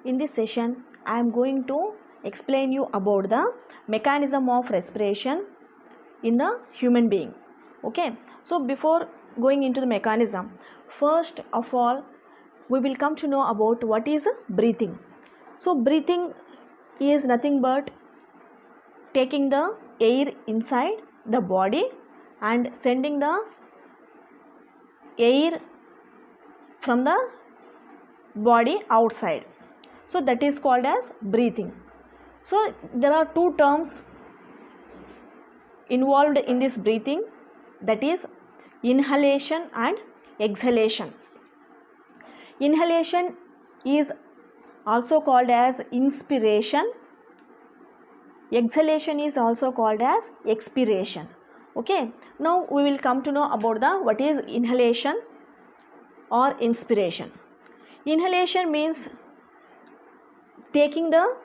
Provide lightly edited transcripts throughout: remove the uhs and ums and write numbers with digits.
In this session, I am going to explain you about the mechanism of respiration in the human being. Okay, so before going into the mechanism, first of all, we will come to know about what is breathing. So breathing is nothing but taking the air inside the body and sending the air from the body outside. So that is called as breathing. So there are two terms involved in this breathing, that is inhalation and exhalation. Inhalation is also called as inspiration. Exhalation is also called as expiration. Okay, now we will come to know about the what is inhalation or inspiration. Inhalation means taking the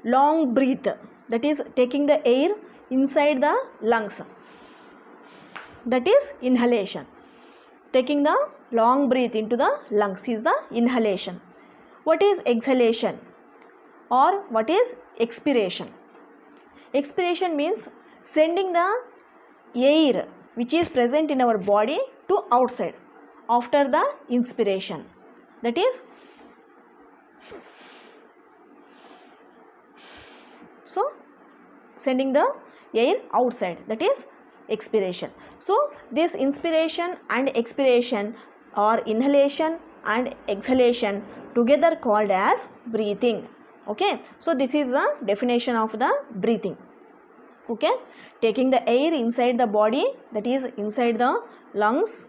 long breath, that is taking the air inside the lungs, that is inhalation. Taking the long breath into the lungs is the inhalation. What is exhalation or what is expiration? Expiration means sending the air which is present in our body to outside after the inspiration, that is so sending the air outside, that is expiration. So this inspiration and expiration or inhalation and exhalation together called as breathing. Okay, so this is the definition of the breathing. Okay, taking the air inside the body, that is inside the lungs,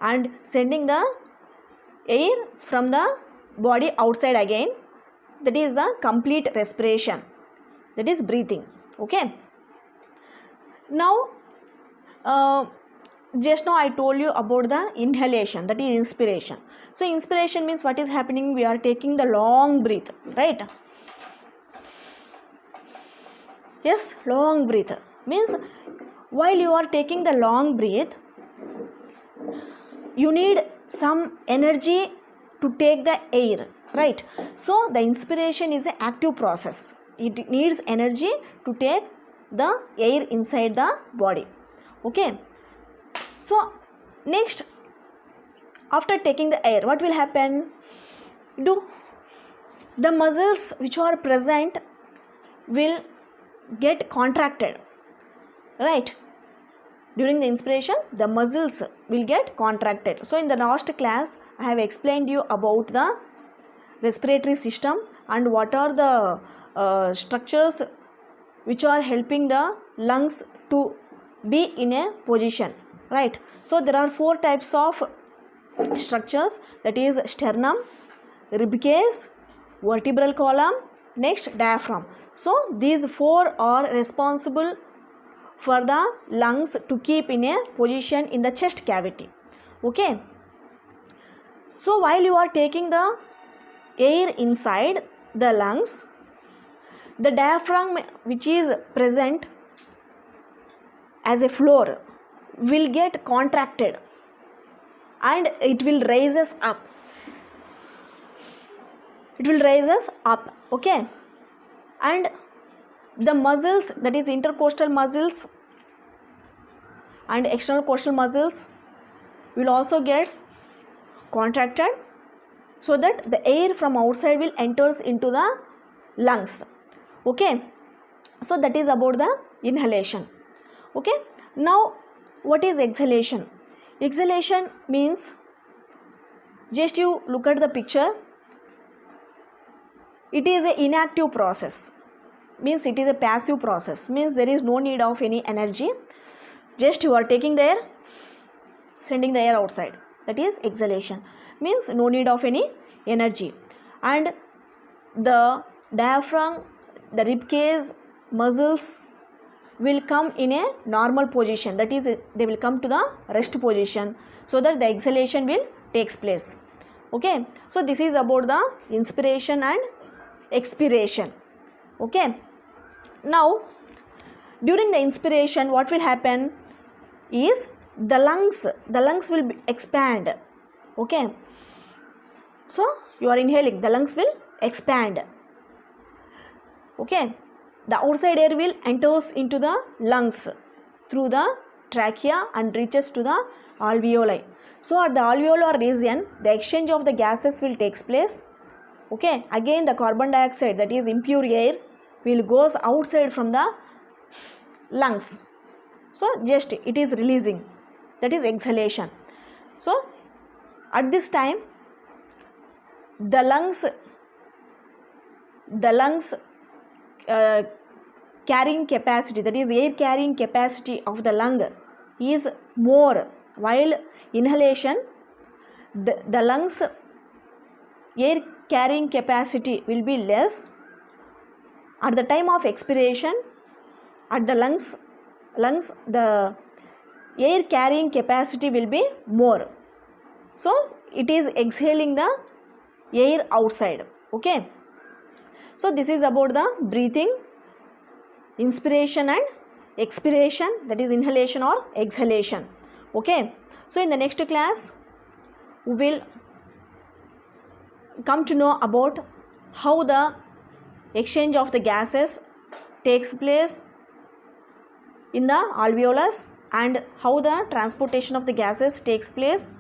and sending the air from the body outside again, that is the complete respiration, that is breathing. Okay, now just now I told you about the inhalation, that is inspiration. So inspiration means what is happening, we are taking the long breath, right? Yes, long breath means while you are taking the long breath, you need some energy to take the air, right? So the inspiration is an active process. It needs energy to take the air inside the body. Okay, so next, after taking the air, what will happen? The muscles which are present will get contracted, right? During the inspiration, the muscles will get contracted. So in the last class, I have explained you about the respiratory system and what are the structures which are helping the lungs to be in a position, right? So there are four types of structures, that is sternum, rib cage, vertebral column, next diaphragm. So these four are responsible for the lungs to keep in a position in the chest cavity. Okay, so while you are taking the air inside the lungs, the diaphragm which is present as a floor will get contracted and it will raise us up. It will raise us up. Okay, and the muscles, that is intercostal muscles and external costal muscles, will also get contracted so that the air from outside will enters into the lungs. Okay, so that is about the inhalation. Okay, now what is exhalation? Exhalation means, just you look at the picture, it is an inactive process, means it is a passive process, means there is no need of any energy, just you are taking the air, sending the air outside, that is exhalation, means no need of any energy. And the diaphragm, the rib cage muscles will come in a normal position, that is they will come to the rest position so that the exhalation will takes place. Okay, so this is about the inspiration and expiration. Okay, now during the inspiration, what will happen is the lungs will expand. Okay, so you are inhaling, the lungs will expand. Okay, the outside air will enters into the lungs through the trachea and reaches to the alveoli. So at the alveolar region, the exchange of the gases will takes place. Okay, again the carbon dioxide, that is impure air, will goes outside from the lungs. So just it is releasing, that is exhalation. So at this time the lungs carrying capacity, that is air carrying capacity of the lung is more, while inhalation the lungs air carrying capacity will be less. At the time of expiration, at the lungs the air carrying capacity will be more. So it is exhaling the air outside. Okay, so this is about the breathing, inspiration and expiration, that is inhalation or exhalation. Okay, so in the next class we will come to know about how the exchange of the gases takes place in the alveolus and how the transportation of the gases takes place